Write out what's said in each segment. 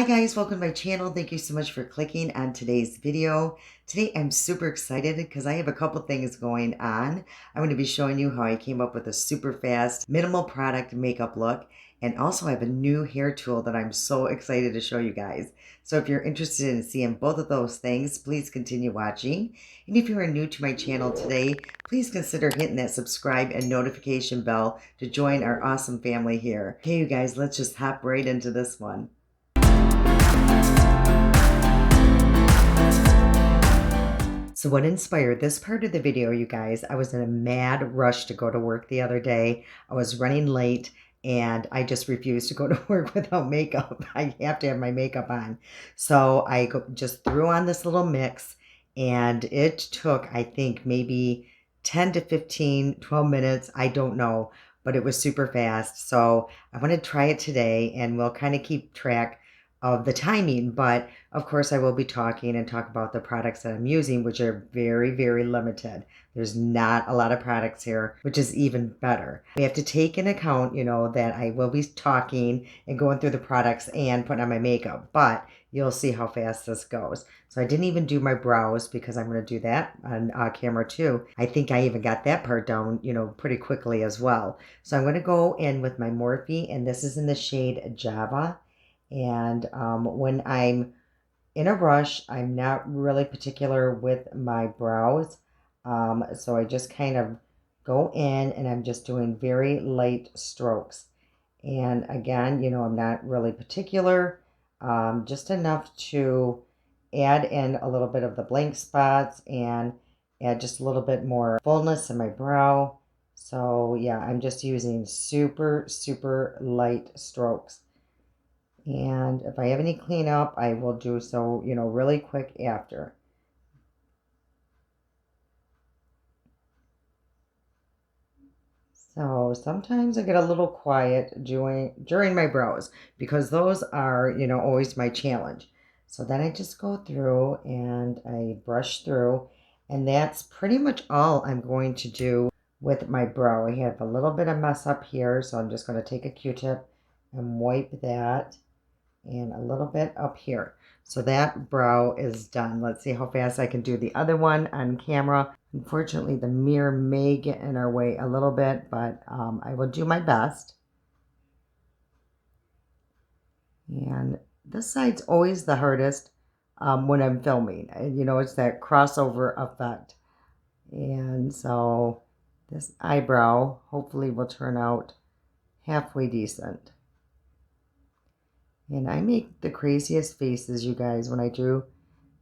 Hi guys, welcome to my channel. Thank you so much for clicking on today's video. Today I'm super excited because I have a couple things going on. I'm going to be showing you how I came up with a super fast minimal product makeup look, and also I have a new hair tool that I'm so excited to show you guys. So if you're interested in seeing both of those things, please continue watching. And if you are new to my channel today, please consider hitting that subscribe and notification bell to join our awesome family here. Okay, you guys, let's just hop right into this one. So what inspired this part of the video, you guys, I was in a mad rush to go to work the other day. I was running late and I just refused to go to work without makeup. I have to have my makeup on. So I just threw on this little mix, and it took, I think, maybe 10 to 15, 12 minutes. I don't know, but it was super fast. So I want to try it today, and we'll kind of keep track of the timing. But of course, I will be talking and talk about the products that I'm using, which are very, very limited. There's not a lot of products here, which is even better. We have to take into account, that I will be talking and going through the products and putting on my makeup, but you'll see how fast this goes. So I didn't even do my brows because I'm going to do that on camera too. I think I even got that part down, pretty quickly as well. So I'm going to go in with my Morphe, and this is in the shade Java. And when I'm in a rush, I'm not really particular with my brows. So I just kind of go in and I'm just doing very light strokes. And again, I'm not really particular, just enough to add in a little bit of the blank spots and add just a little bit more fullness in my brow. So yeah, I'm just using super, super light strokes. And if I have any cleanup, I will do so, really quick after. So sometimes I get a little quiet during my brows because those are, always my challenge. So then I just go through and I brush through, and that's pretty much all I'm going to do with my brow. I have a little bit of mess up here, so I'm just going to take a Q-tip and wipe that. And a little bit up here. So that brow is done. Let's see how fast I can do the other one on camera. Unfortunately, the mirror may get in our way a little bit, but I will do my best. And this side's always the hardest when I'm filming. It's that crossover effect. And so this eyebrow hopefully will turn out halfway decent. And I make the craziest faces, you guys, when I do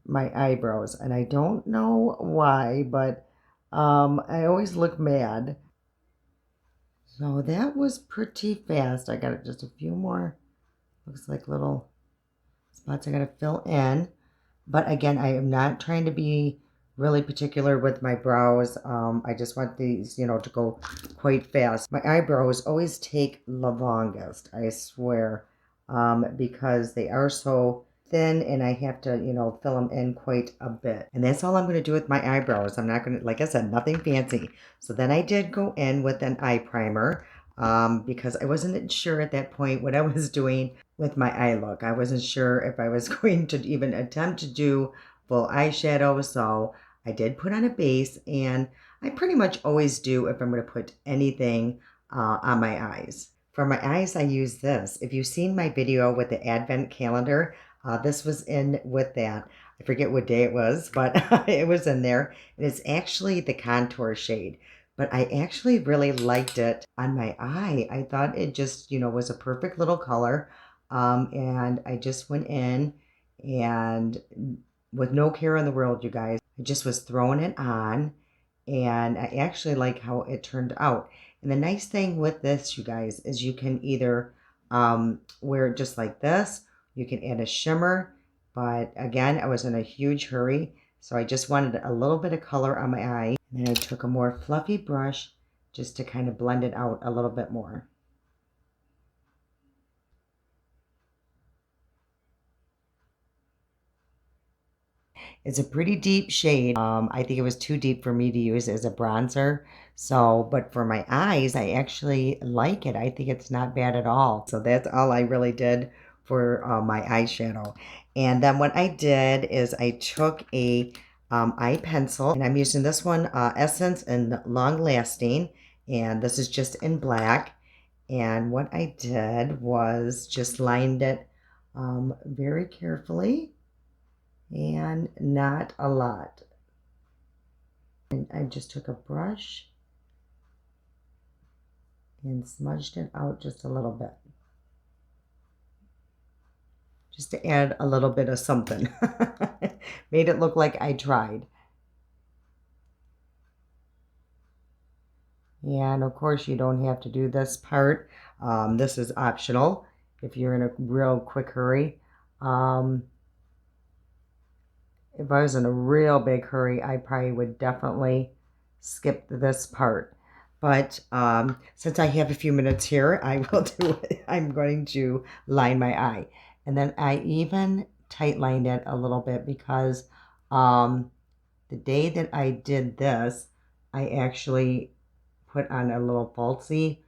my eyebrows. And I don't know why, but I always look mad. So that was pretty fast. I got just a few more, looks like little spots I got to fill in. But again, I am not trying to be really particular with my brows. I just want these, to go quite fast. My eyebrows always take the longest, I swear. Because they are so thin and I have to, fill them in quite a bit. And that's all I'm going to do with my eyebrows. I'm not going to, like I said, nothing fancy. So then I did go in with an eye primer because I wasn't sure at that point what I was doing with my eye look. I wasn't sure if I was going to even attempt to do full eyeshadow. So I did put on a base, and I pretty much always do if I'm going to put anything on my eyes. For my eyes, I use this. If you've seen my video with the advent calendar, this was in with that. I forget what day it was, but it was in there. And it's actually the contour shade. But I actually really liked it on my eye. I thought it just, was a perfect little color. And I just went in and with no care in the world, you guys, I just was throwing it on. And I actually like how it turned out. And the nice thing with this, you guys, is you can either wear it just like this. You can add a shimmer. But again, I was in a huge hurry, so I just wanted a little bit of color on my eye. And then I took a more fluffy brush just to kind of blend it out a little bit more. It's a pretty deep shade. I think it was too deep for me to use as a bronzer. So, but for my eyes, I actually like it. I think it's not bad at all. So that's all I really did for my eyeshadow. And then what I did is I took a eye pencil, and I'm using this one, Essence and Long Lasting, and this is just in black. And what I did was just lined it very carefully and not a lot. And I just took a brush and smudged it out just a little bit. Just to add a little bit of something. Made it look like I tried. And of course you don't have to do this part. This is optional if you're in a real quick hurry. If I was in a real big hurry, I probably would definitely skip this part. But since I have a few minutes here, I will do it. I'm going to line my eye. And then I even tight lined it a little bit because the day that I did this, I actually put on a little falsie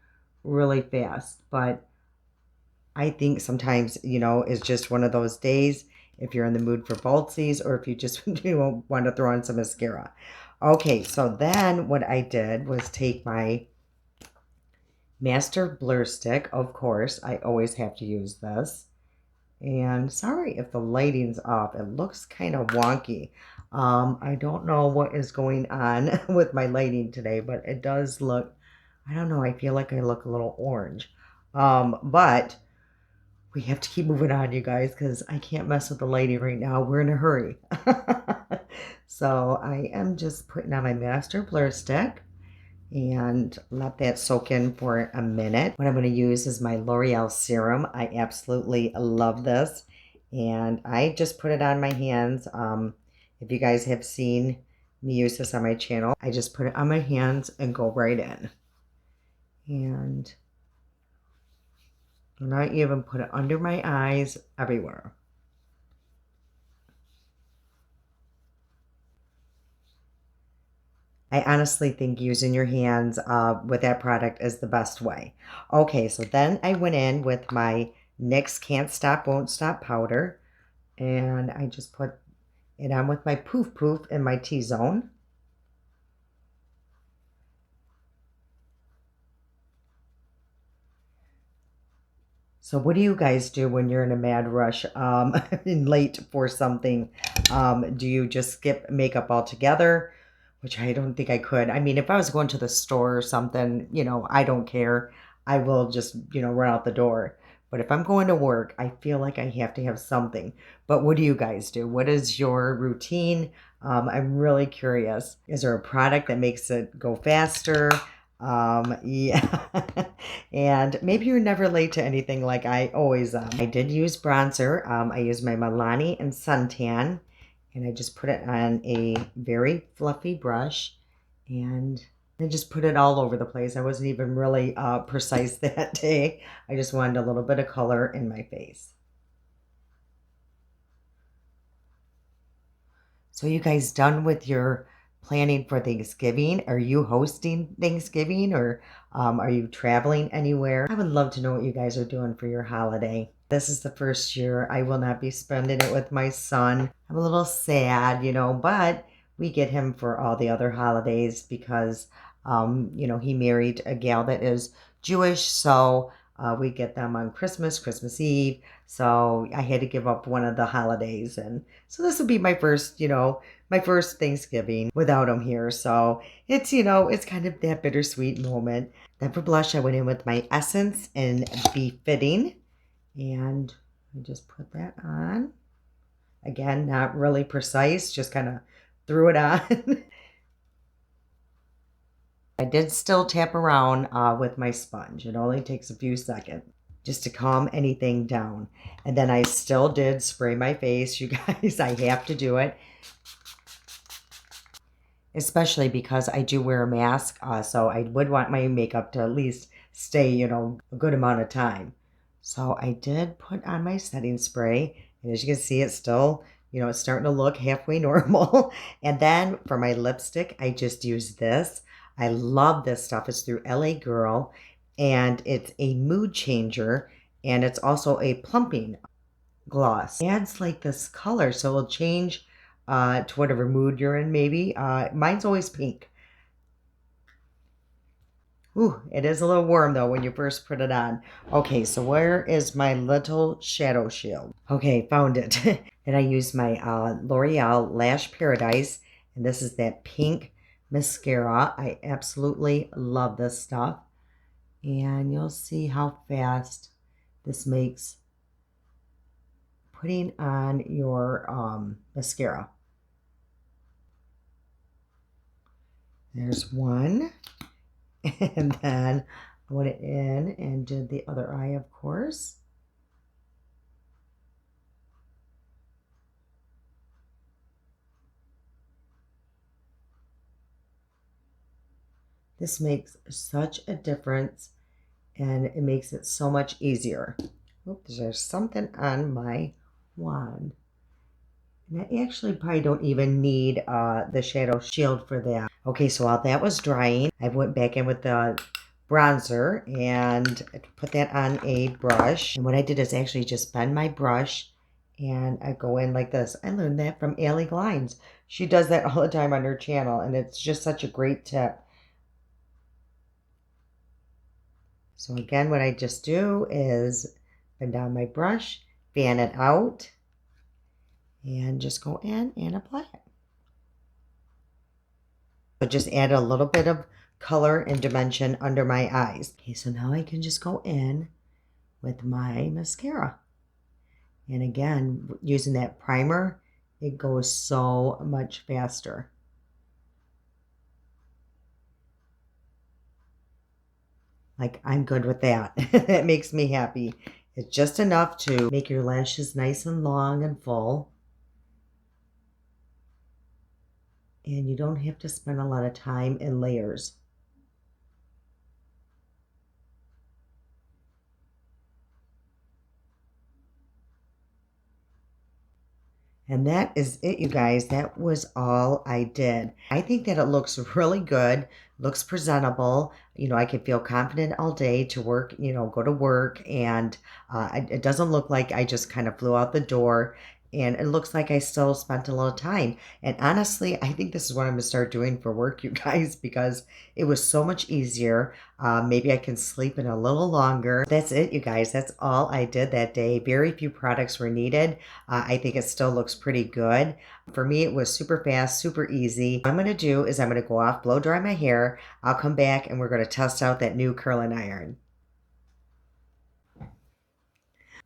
really fast. But I think sometimes, you know, it's just one of those days if you're in the mood for falsies or if you just want to throw on some mascara. Okay, so then what I did was take my Master Blur Stick. Of course, I always have to use this. And sorry if the lighting's off. It looks kind of wonky. I don't know what is going on with my lighting today, but it does look, I don't know, I feel like I look a little orange. But we have to keep moving on, you guys, because I can't mess with the lighting right now. We're in a hurry. So I am just putting on my Master Blur Stick and let that soak in for a minute. What I'm going to use is my L'Oreal Serum. I absolutely love this. And I just put it on my hands. If you guys have seen me use this on my channel, I just put it on my hands and go right in. And I even put it under my eyes, everywhere. I honestly think using your hands with that product is the best way. Okay, so then I went in with my NYX Can't Stop, Won't Stop powder. And I just put it on with my Poof Poof in my T-zone. So what do you guys do when you're in a mad rush and late for something? Do you just skip makeup altogether? Which I don't think I could. I mean, if I was going to the store or something, you know, I don't care. I will just, you know, run out the door. But if I'm going to work, I feel like I have to have something. But what do you guys do? What is your routine? I'm really curious. Is there a product that makes it go faster? Yeah. And maybe you're never late to anything like I always am. I did use bronzer. I used my Milani and Suntan. And I just put it on a very fluffy brush. And I just put it all over the place. I wasn't even really precise that day. I just wanted a little bit of color in my face. So you guys done with your planning for Thanksgiving? Are you hosting Thanksgiving or are you traveling anywhere? I would love to know what you guys are doing for your holiday. This is the first year I will not be spending it with my son. I'm a little sad, you know, but we get him for all the other holidays because, you know, he married a gal that is Jewish, so we get them on Christmas, Christmas Eve. So I had to give up one of the holidays. And so this will be my first, you know, my first Thanksgiving without him here. So it's, you know, it's kind of that bittersweet moment. Then for blush, I went in with my Essence in Be Fitting. And I just put that on. Again, not really precise, just kind of threw it on. I did still tap around with my sponge. It only takes a few seconds just to calm anything down. And then I still did spray my face. You guys, I have to do it. Especially because I do wear a mask. So I would want my makeup to at least stay, you know, a good amount of time. So I did put on my setting spray. And as you can see, it's still, you know, it's starting to look halfway normal. And then for my lipstick, I just used this. I love this stuff. It's through LA Girl, and it's a mood changer. and it's also a plumping gloss. It adds like this color, so it'll change to whatever mood you're in maybe. Mine's always pink. Ooh, it is a little warm though when you first put it on. Okay, so where is my little shadow shield? Okay, found it. And I use my L'Oreal Lash Paradise, and this is that pink mascara. I absolutely love this stuff. And you'll see how fast this makes putting on your mascara. There's one. And then I went in and did the other eye, of course. This makes such a difference, and it makes it so much easier. Oops, there's something on my wand. And I actually probably don't even need the shadow shield for that. Okay, so while that was drying, I went back in with the bronzer and put that on a brush. And what I did is actually just bend my brush and I go in like this. I learned that from Allie Glines. She does that all the time on her channel, and it's just such a great tip. So again, what I just do is bend down my brush, fan it out, and just go in and apply it. So just add a little bit of color and dimension under my eyes. Okay, so now I can just go in with my mascara. And again, using that primer, it goes so much faster. Like, I'm good with that. That makes me happy. It's just enough to make your lashes nice and long and full. And you don't have to spend a lot of time in layers. And that is it, you guys. That was all I did. I think that it looks really good, looks presentable. You know, I can feel confident all day to work, you know, go to work. And it doesn't look like I just kind of flew out the door. And it looks like I still spent a little time. And honestly, I think this is what I'm going to start doing for work, you guys, because it was so much easier. Maybe I can sleep in a little longer. That's it, you guys. That's all I did that day. Very few products were needed. I think it still looks pretty good. For me, it was super fast, super easy. What I'm going to do is I'm going to go off, blow dry my hair. I'll come back and we're going to test out that new curling iron.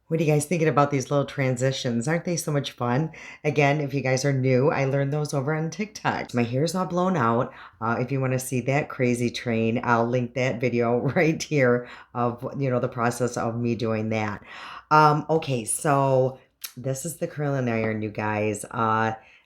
What are you guys thinking about these little transitions? Aren't they so much fun? Again, if you guys are new, I learned those over on TikTok. My hair's all blown out. If you want to see that crazy train, I'll link that video right here of, you know, the process of me doing that. Okay, so this is the curling iron, you guys.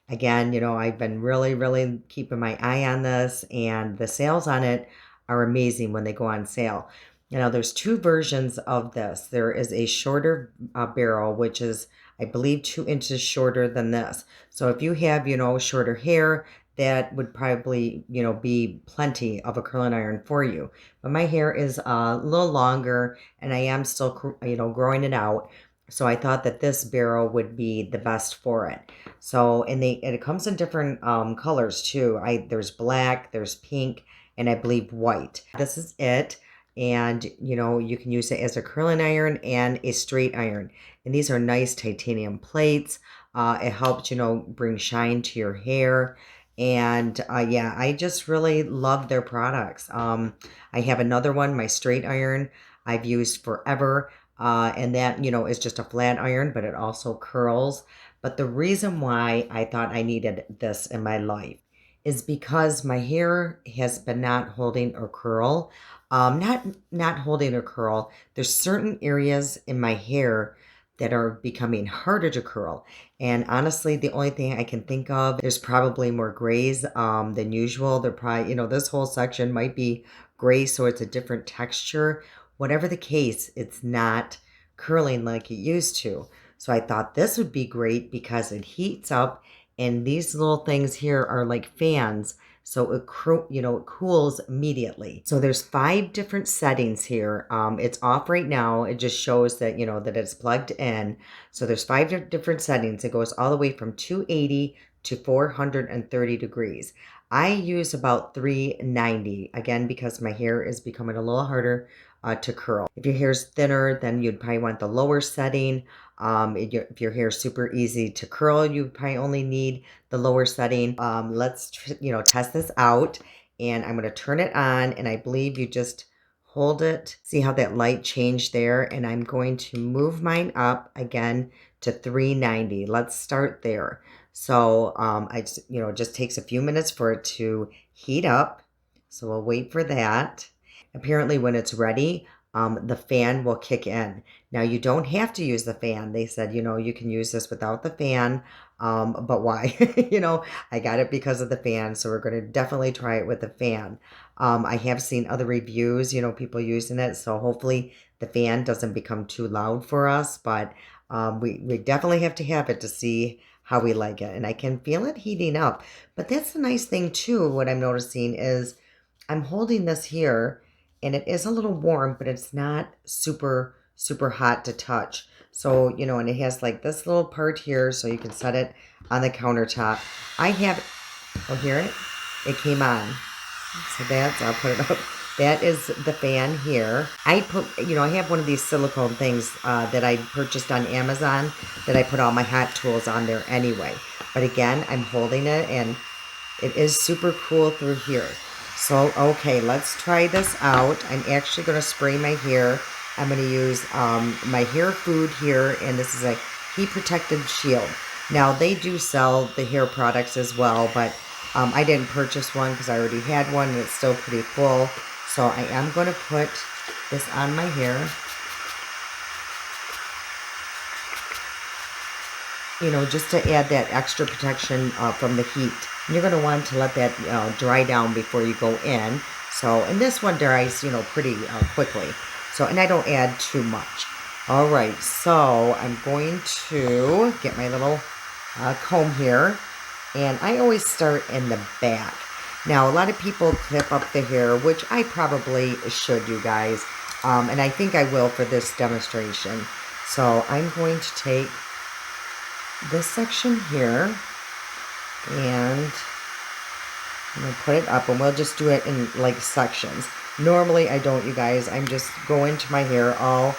Again, you know, I've been really keeping my eye on this, and the sales on it are amazing when they go on sale. Now, there's two versions of this. There is a shorter barrel, which is, I believe, 2 inches shorter than this. So if you have, you know, shorter hair, that would probably, you know, be plenty of a curling iron for you. But my hair is a little longer, and I am still, you know, growing it out. So I thought that this barrel would be the best for it. So, and it comes in different colors too. There's black, there's pink, and I believe white. This is it. And, you know, you can use it as a curling iron and a straight iron. And these are nice titanium plates. It helps, you know, bring shine to your hair. And yeah, I just really love their products. I have another one, my straight iron, I've used forever. And that, you know, is just a flat iron, but it also curls. But the reason why I thought I needed this in my life is because my hair has been not holding or curl. Not holding or curl. There's certain areas in my hair that are becoming harder to curl. And honestly, the only thing I can think of, there's probably more grays than usual. They're probably, you know, this whole section might be gray, so it's a different texture. Whatever the case, it's not curling like it used to. So I thought this would be great because it heats up And these little things here are like fans. So it, it cools immediately. So there's 5 different settings here. It's off right now. It just shows that, that it's plugged in. So there's 5 different settings. It goes all the way from 280 to 430 degrees. I use about 390, again, because my hair is becoming a little harder to curl. If your hair's thinner, then you'd probably want the lower setting. If your hair is super easy to curl, you probably only need the lower setting. Let's test this out, and I'm going to turn it on, and I believe you just hold it. See how that light changed there? And I'm going to move mine up again to 390. Let's start there. So it just takes a few minutes for it to heat up. So we'll wait for that. Apparently when it's ready, the fan will kick in. Now you don't have to use the fan. They said, you can use this without the fan. But why? I got it because of the fan. So we're going to definitely try it with the fan. I have seen other reviews, people using it. So hopefully the fan doesn't become too loud for us. But we definitely have to have it to see how we like it. And I can feel it heating up. But that's the nice thing too. What I'm noticing is I'm holding this here, and it is a little warm, but it's not super, super hot to touch. So, and it has like this little part here, so you can set it on the countertop. I have, oh, hear it? It came on. So I'll put it up. That is the fan here. I have one of these silicone things that I purchased on Amazon that I put all my hot tools on there anyway. But again, I'm holding it, and it is super cool through here. So, okay, let's try this out. I'm actually going to spray my hair. I'm going to use my hair food here, and this is a heat protected shield. Now, they do sell the hair products as well, but I didn't purchase one because I already had one, and it's still pretty full. So I am going to put this on my hair. Just to add that extra protection from the heat. And you're going to want to let that dry down before you go in. So, and this one dries, pretty quickly. So, and I don't add too much. All right, so I'm going to get my little comb here. And I always start in the back. Now, a lot of people clip up the hair, which I probably should, you guys. And I think I will for this demonstration. So I'm going to take this section here, and I'm going to put it up, and we'll just do it in like sections. Normally I don't, you guys. I'm just going to my hair all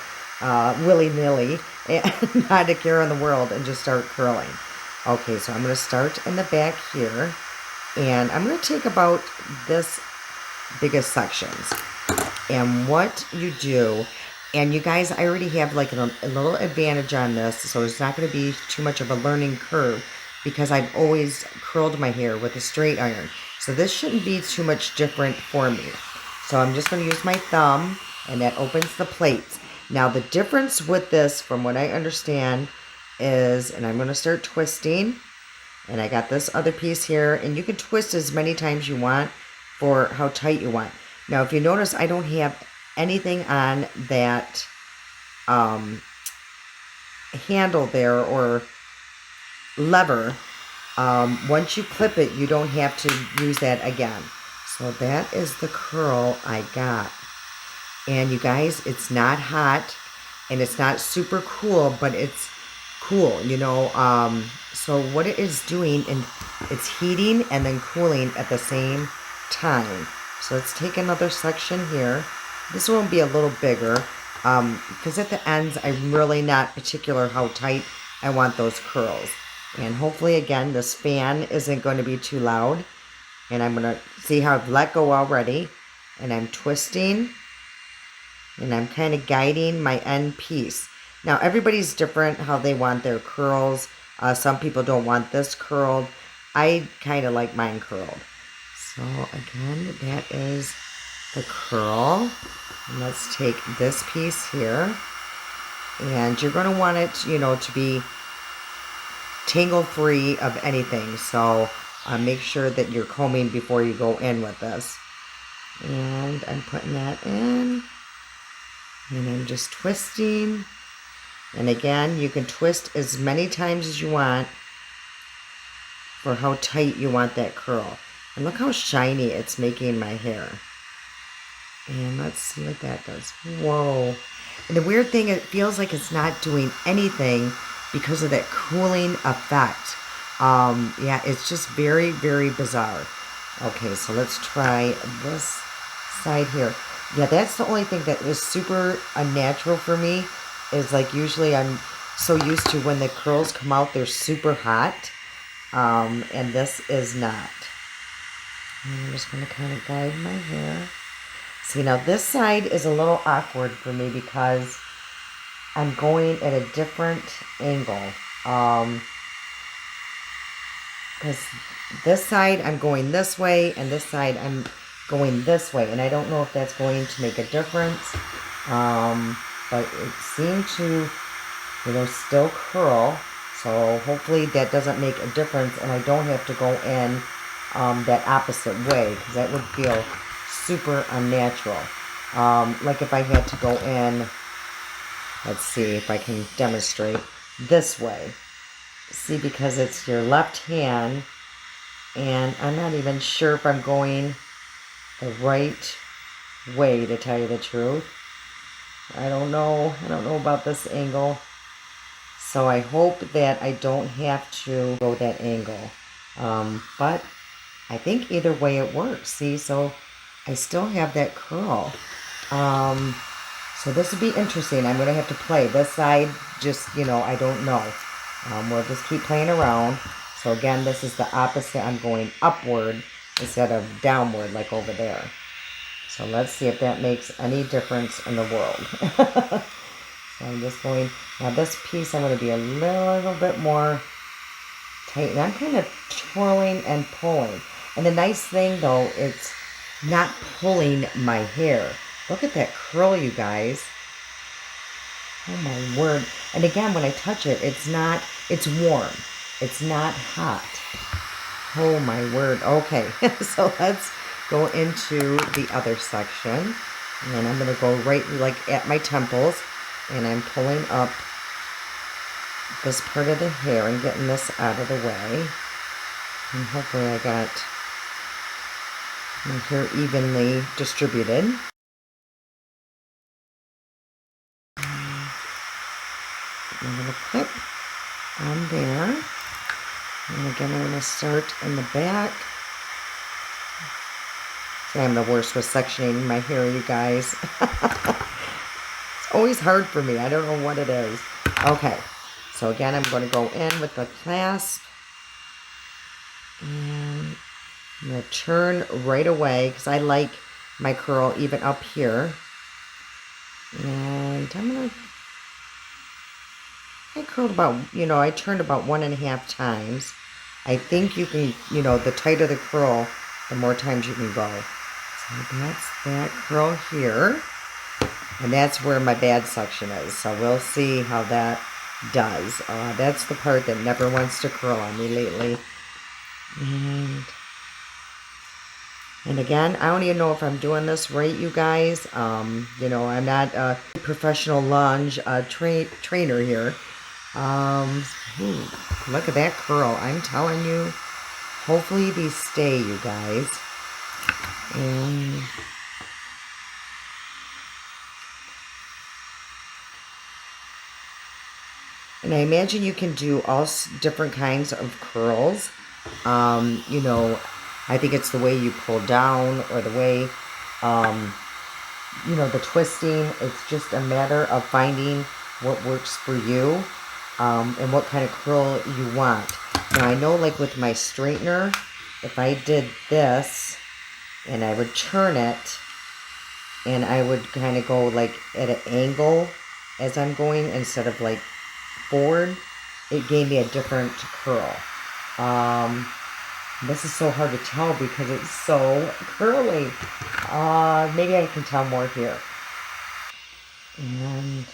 willy-nilly and not a care in the world, and just start curling. Okay, so I'm going to start in the back here, and I'm going to take about this biggest sections. And what you do, and you guys, I already have like a little advantage on this, so it's not going to be too much of a learning curve because I've always curled my hair with a straight iron. So this shouldn't be too much different for me. So I'm just going to use my thumb, and that opens the plates. Now the difference with this, from what I understand, is, and I'm going to start twisting, and I got this other piece here, and you can twist as many times you want for how tight you want. Now if you notice, I don't have anything on that handle there or lever. Once you clip it, you don't have to use that again. So that is the curl I got. And you guys, it's not hot and it's not super cool, but it's cool, so what it is doing, and it's heating and then cooling at the same time. So let's take another section here. This one will be a little bigger because at the ends, I'm really not particular how tight I want those curls. And hopefully, again, this fan isn't going to be too loud. And I'm going to see how I've let go already. And I'm twisting. And I'm kind of guiding my end piece. Now, everybody's different how they want their curls. Some people don't want this curled. I kind of like mine curled. So, again, that is the curl. And let's take this piece here. And you're going to want it, to be tangle-free of anything. So, make sure that you're combing before you go in with this. And I'm putting that in. And I'm just twisting. And again, you can twist as many times as you want. for how tight you want that curl. And look how shiny it's making my hair. And let's see what that does. Whoa. And the weird thing, it feels like it's not doing anything because of that cooling effect. Yeah, it's just very, very bizarre. Okay, so let's try this side here. Yeah, that's the only thing that is super unnatural for me, is like usually I'm so used to when the curls come out, they're super hot. And this is not. And I'm just going to kind of guide my hair. See, now this side is a little awkward for me because I'm going at a different angle. Because this side I'm going this way, and this side I'm going this way. And I don't know if that's going to make a difference. But it seemed to, still curl. So hopefully that doesn't make a difference, and I don't have to go in that opposite way, because that would feel super unnatural. Like if I had to go in, let's see if I can demonstrate, this way. See, because it's your left hand, and I'm not even sure if I'm going the right way, to tell you the truth. I don't know about this angle. So I hope that I don't have to go that angle. But I think either way it works. See, so I still have that curl. So this would be interesting. I'm going to have to play. This side, just, I don't know. We'll just keep playing around. So again, this is the opposite. I'm going upward instead of downward like over there. So let's see if that makes any difference in the world. So I'm just going, now this piece I'm going to be a little bit more tight. And I'm kind of twirling and pulling. And the nice thing though, it's not pulling my hair. Look at that curl, you guys. Oh my word. And again, when I touch it, it's warm. It's not hot. Oh my word. Okay, so let's go into the other section. And I'm going to go right like at my temples. And I'm pulling up this part of the hair and getting this out of the way. And hopefully I got my hair evenly distributed. I'm going to clip on there. And again, I'm going to start in the back. See, I'm the worst with sectioning my hair, you guys. It's always hard for me. I don't know what it is. Okay. So again, I'm going to go in with the clasp. And I'm going to turn right away because I like my curl even up here. And I'm going to, I curled about, I turned about 1.5 times. I think you can, the tighter the curl, the more times you can go. So that's that curl here. And that's where my bad section is. So we'll see how that does. That's the part that never wants to curl on me lately. And again, I don't even know if I'm doing this right, you guys. I'm not a professional lunge trainer here. Look at that curl. I'm telling you. Hopefully these stay, you guys. And I imagine you can do all different kinds of curls. I think it's the way you pull down or the way, the twisting. It's just a matter of finding what works for you and what kind of curl you want. Now, I know like with my straightener, if I did this and I would turn it and I would kind of go like at an angle as I'm going instead of like forward, it gave me a different curl. This is so hard to tell because it's so curly. Maybe I can tell more here. And,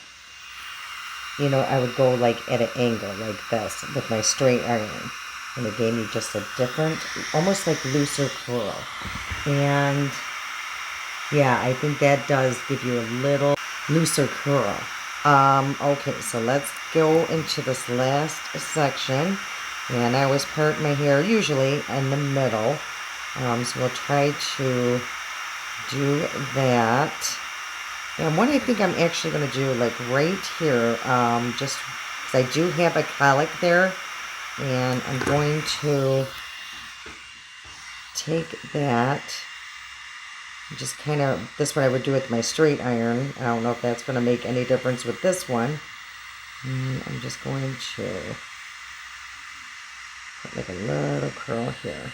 I would go like at an angle like this with my straight iron. And it gave me just a different, almost like looser curl. And yeah, I think that does give you a little looser curl. Okay, so let's go into this last section. And I always part my hair usually in the middle. So we'll try to do that. And what I think I'm actually going to do, like right here, just because I do have a colic there, and I'm going to take that, just kind of, this one I would do with my straight iron. I don't know if that's going to make any difference with this one. And I'm just going to put like a little curl here.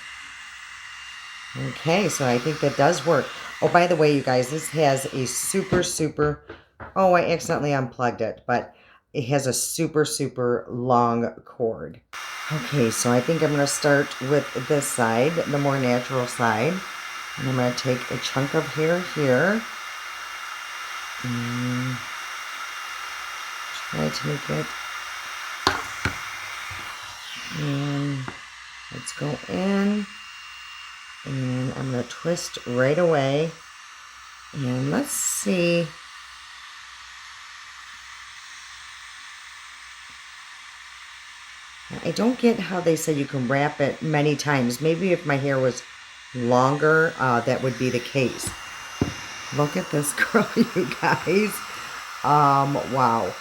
Okay, so I think that does work. Oh, by the way, you guys, this has a super, oh, I accidentally unplugged it, but it has a super long cord. Okay, so I think I'm going to start with this side, the more natural side. And I'm going to take a chunk of hair here. And try to make it. And let's go in. And I'm going to twist right away. And let's see. I don't get how they say you can wrap it many times. Maybe if my hair was longer, that would be the case. Look at this curl, you guys. Wow.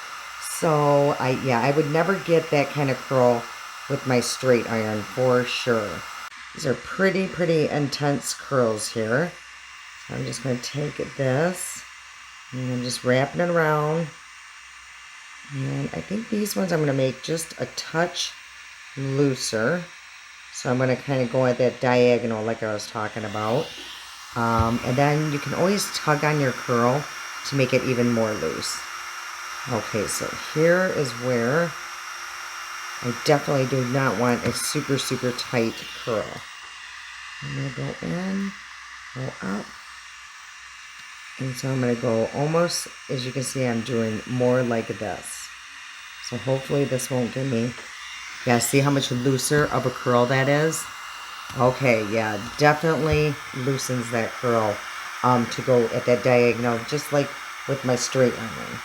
So I would never get that kind of curl with my straight iron for sure. These are pretty intense curls here. So I'm just going to take this and I'm just wrapping it around. And I think these ones I'm going to make just a touch looser. So I'm going to kind of go at that diagonal like I was talking about. And then you can always tug on your curl to make it even more loose. Okay, so here is where I definitely do not want a super tight curl. I'm going to go in, go up. And so I'm going to go almost, as you can see, I'm doing more like this. So hopefully this won't give me, yeah, see how much looser of a curl that is? Okay, yeah, definitely loosens that curl to go at that diagonal, just like with my straight iron.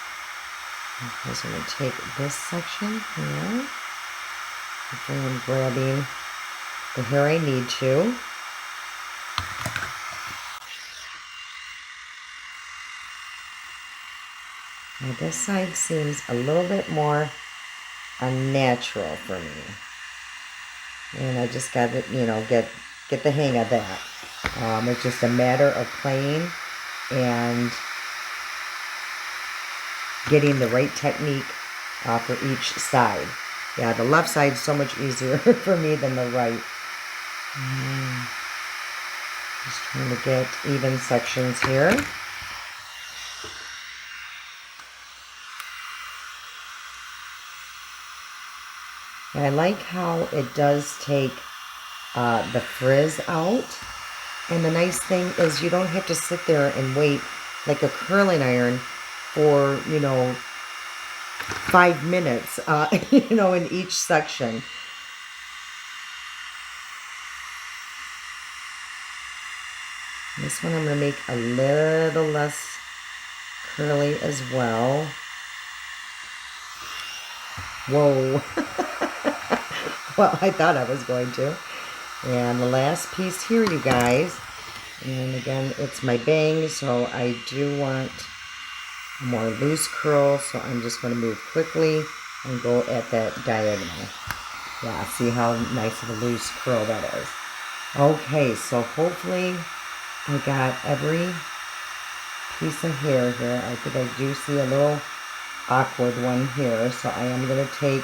Okay, so I'm going to take this section here. Hopefully I'm grabbing the hair I need to. Now this side seems a little bit more unnatural for me. And I just got to, get the hang of that. It's just a matter of playing and getting the right technique for each side. Yeah, the left side is so much easier for me than the right. Just trying to get even sections here. And I like how it does take the frizz out. And the nice thing is you don't have to sit there and wait like a curling iron for, 5 minutes, in each section. This one I'm going to make a little less curly as well. Whoa. Well, I thought I was going to. And the last piece here, you guys. And again, it's my bangs, so I do want a more loose curl. So I'm just going to move quickly and go at that diagonal. Yeah, see how nice of a loose curl that is. Okay, so hopefully I got every piece of hair here. I think I do see a little awkward one here, so I am going to take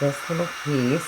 this little piece.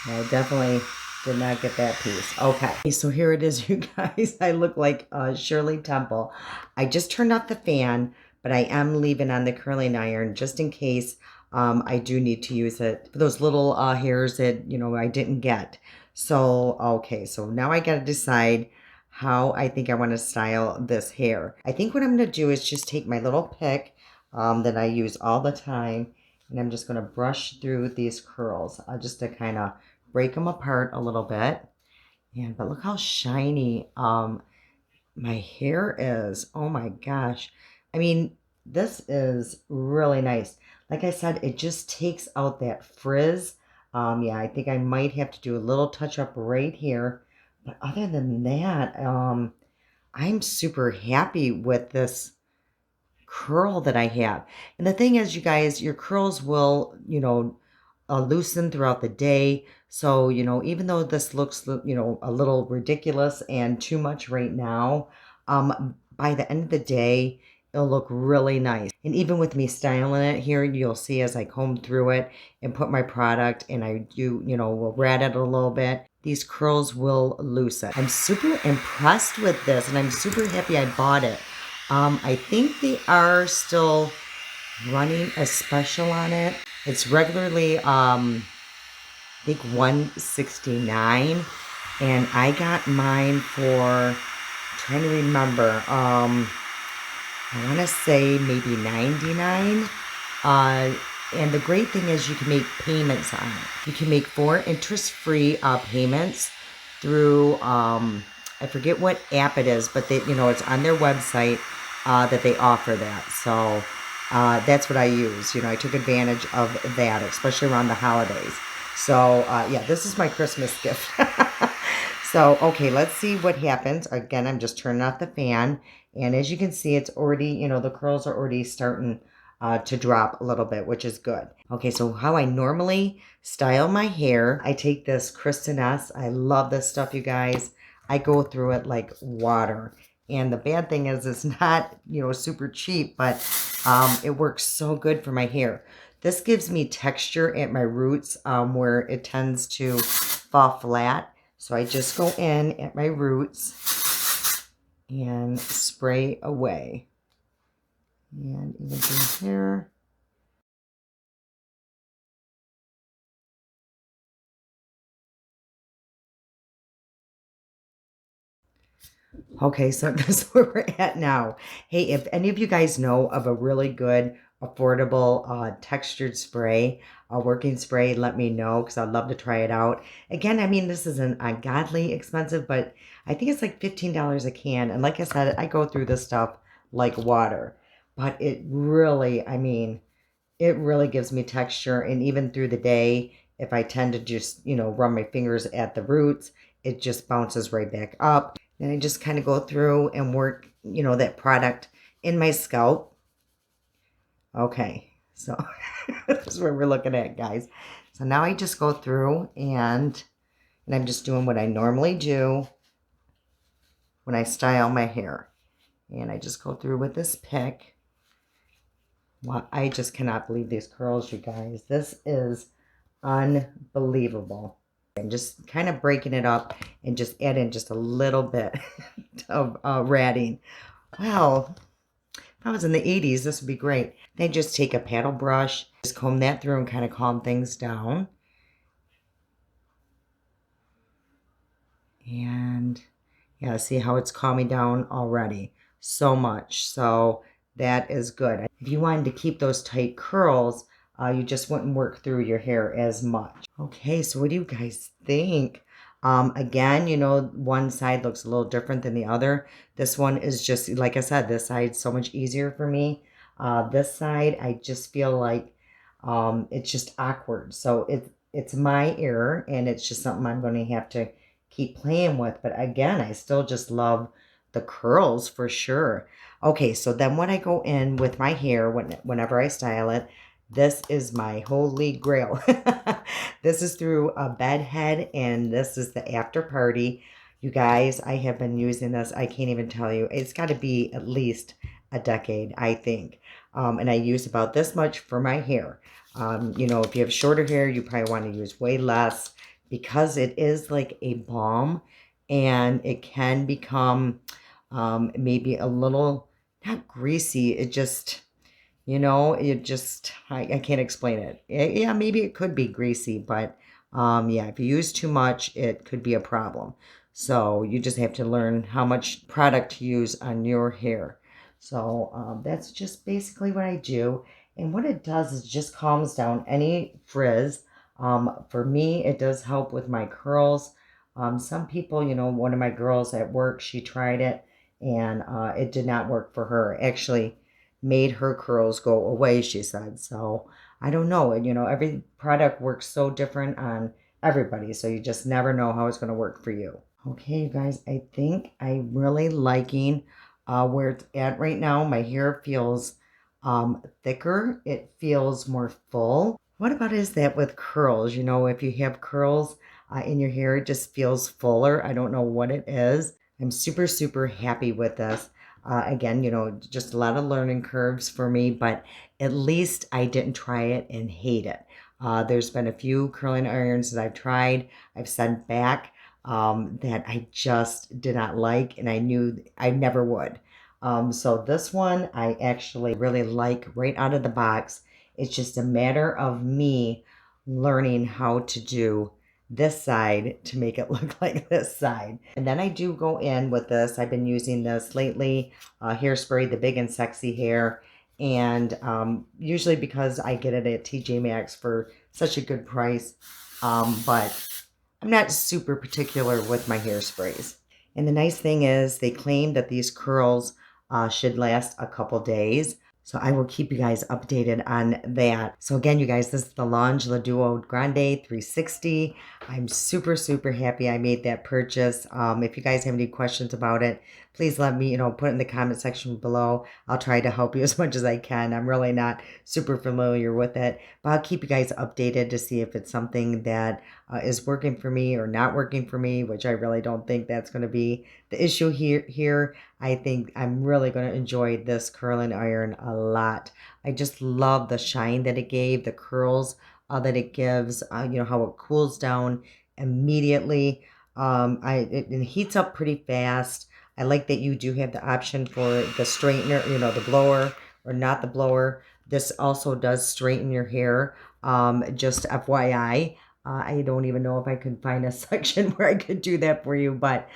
I definitely did not get that piece. Okay, so here it is, you guys. I look like Shirley Temple. I just turned off the fan, but I am leaving on the curling iron just in case I do need to use it for those little hairs that, I didn't get. So, okay, so now I got to decide how I think I want to style this hair. I think what I'm going to do is just take my little pick that I use all the time, and I'm just going to brush through these curls just to kind of break them apart a little bit. And but look how shiny my hair is. Oh my gosh. I mean, this is really nice. Like I said, it just takes out that frizz. Yeah, I think I might have to do a little touch up right here. But other than that, I'm super happy with this curl that I have. And the thing is, you guys, your curls will, loosen throughout the day. So, even though this looks, a little ridiculous and too much right now, by the end of the day, it'll look really nice. And even with me styling it here, you'll see as I comb through it and put my product and I do, will rat it a little bit, these curls will loosen. I'm super impressed with this and I'm super happy I bought it. I think they are still running a special on it. It's regularly, I think 169, and I got mine for, trying to remember, I want to say maybe 99. And the great thing is you can make payments on it. You can make 4 interest-free payments through, I forget what app it is, but they, it's on their website that they offer that. So that's what I use. I took advantage of that, especially around the holidays. So yeah, this is my Christmas gift. So, okay, let's see what happens. Again, I'm just turning off the fan. And as you can see, it's already, the curls are already starting to drop a little bit, which is good. Okay, so how I normally style my hair, I take this Kristen S. I love this stuff, you guys. I go through it like water. And the bad thing is it's not, super cheap, but it works so good for my hair. This gives me texture at my roots where it tends to fall flat. So I just go in at my roots and spray away. And even through here. Okay, so that's where we're at now. Hey, if any of you guys know of a really good, affordable, textured spray, a working spray, let me know because I'd love to try it out. Again, I mean, this isn't ungodly expensive, but I think it's like $15 a can. And like I said, I go through this stuff like water. But it really, I mean, it really gives me texture. And even through the day, if I tend to just, run my fingers at the roots, it just bounces right back up. And I just kind of go through and work, that product in my scalp. Okay, so this is what we're looking at, guys. So now I just go through and I'm just doing what I normally do when I style my hair. And I just go through with this pick. Well, I just cannot believe these curls, you guys. This is unbelievable. I'm just kind of breaking it up and just add in just a little bit of ratting. Wow, if I was in the 80s, this would be great. Then just take a paddle brush, just comb that through and kind of calm things down. And yeah, see how it's calming down already so much. So that is good. If you wanted to keep those tight curls, you just wouldn't work through your hair as much. Okay, so what do you guys think? Again, one side looks a little different than the other. This one is just, like I said, this side's so much easier for me. This side, I just feel like it's just awkward. So it's my error, and it's just something I'm going to have to keep playing with. But again, I still just love the curls for sure. Okay, so then when I go in with my hair, whenever I style it, this is my holy grail. This is through a bed head, and this is the after party. You guys, I have been using this. I can't even tell you. It's got to be at least a decade, I think. And I use about this much for my hair. If you have shorter hair, you probably want to use way less because it is like a balm and it can become maybe a little, not greasy. It just, I can't explain it. Yeah, maybe it could be greasy, but yeah, if you use too much, it could be a problem. So you just have to learn how much product to use on your hair. So that's just basically what I do. And what it does is just calms down any frizz. For me, it does help with my curls. Some people, one of my girls at work, she tried it and it did not work for her. Actually, made her curls go away, she said. So I don't know. You know, every product works so different on everybody. So you just never know how it's going to work for you. Okay, you guys, I think I'm really liking where it's at right now. My hair feels thicker. It feels more full. What about is that with curls? You know, if you have curls in your hair, it just feels fuller. I don't know what it is. I'm super, super happy with this. Again, you know, just a lot of learning curves for me, but at least I didn't try it and hate it. There's been a few curling irons that I've tried, I've sent back that I just did not like, and I knew I never would. So this one I actually really like right out of the box. It's just a matter of me learning how to do this side to make it look like this side. And then I do go in with this. I've been using this lately, Hairspray, the Big and Sexy Hair. And usually because I get it at TJ Maxx for such a good price. But I'm not super particular with my hairsprays. And the nice thing is they claim that these curls should last a couple days. So I will keep you guys updated on that. So again, you guys, this is the L'ANGE Le Duo Grande 360. I'm super, super happy I made that purchase. If you guys have any questions about it, please let me, put it in the comment section below. I'll try to help you as much as I can. I'm really not super familiar with it, but I'll keep you guys updated to see if it's something that is working for me or not working for me, which I really don't think that's going to be the issue here. I think I'm really going to enjoy this curling iron a lot. I just love the shine that it gave, the curls that it gives, how it cools down immediately. It heats up pretty fast. I like that you do have the option for the straightener, the blower or not the blower. This also does straighten your hair. Just FYI. I don't even know if I can find a section where I could do that for you, but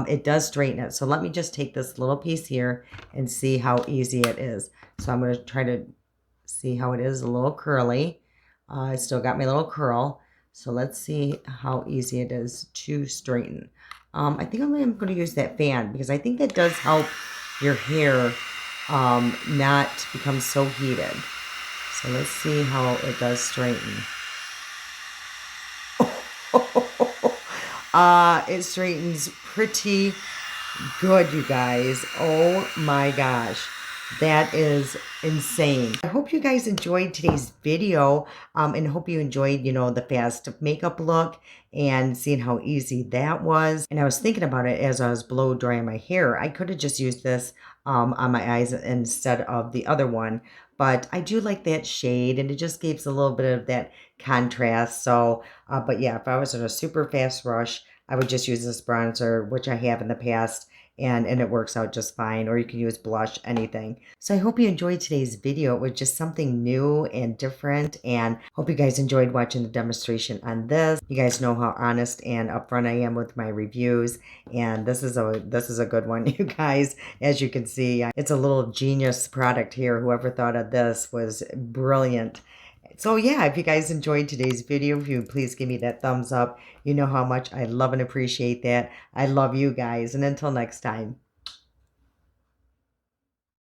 it does straighten it. So let me just take this little piece here and see how easy it is. So I'm going to try to see how it is a little curly. I still got my little curl. So let's see how easy it is to straighten. I think I'm going to use that fan because I think that does help your hair not become so heated. So let's see how it does straighten. It straightens pretty good, you guys. Oh my gosh. That is insane. I hope you guys enjoyed today's video and hope you enjoyed, the fast makeup look and seeing how easy that was. And I was thinking about it as I was blow drying my hair. I could have just used this on my eyes instead of the other one. But I do like that shade and it just gives a little bit of that contrast. So, but yeah, if I was in a super fast rush, I would just use this bronzer, which I have in the past, and it works out just fine. Or you can use blush, anything. So I hope you enjoyed today's video. It was just something new and different, and hope you guys enjoyed watching the demonstration on this. You guys know how honest and upfront I am with my reviews, and this is a good one, you guys. As you can see, it's a little genius product here. Whoever thought of this was brilliant. So yeah, if you guys enjoyed today's video, if you would please give me that thumbs up. You know how much I love and appreciate that. I love you guys. And until next time.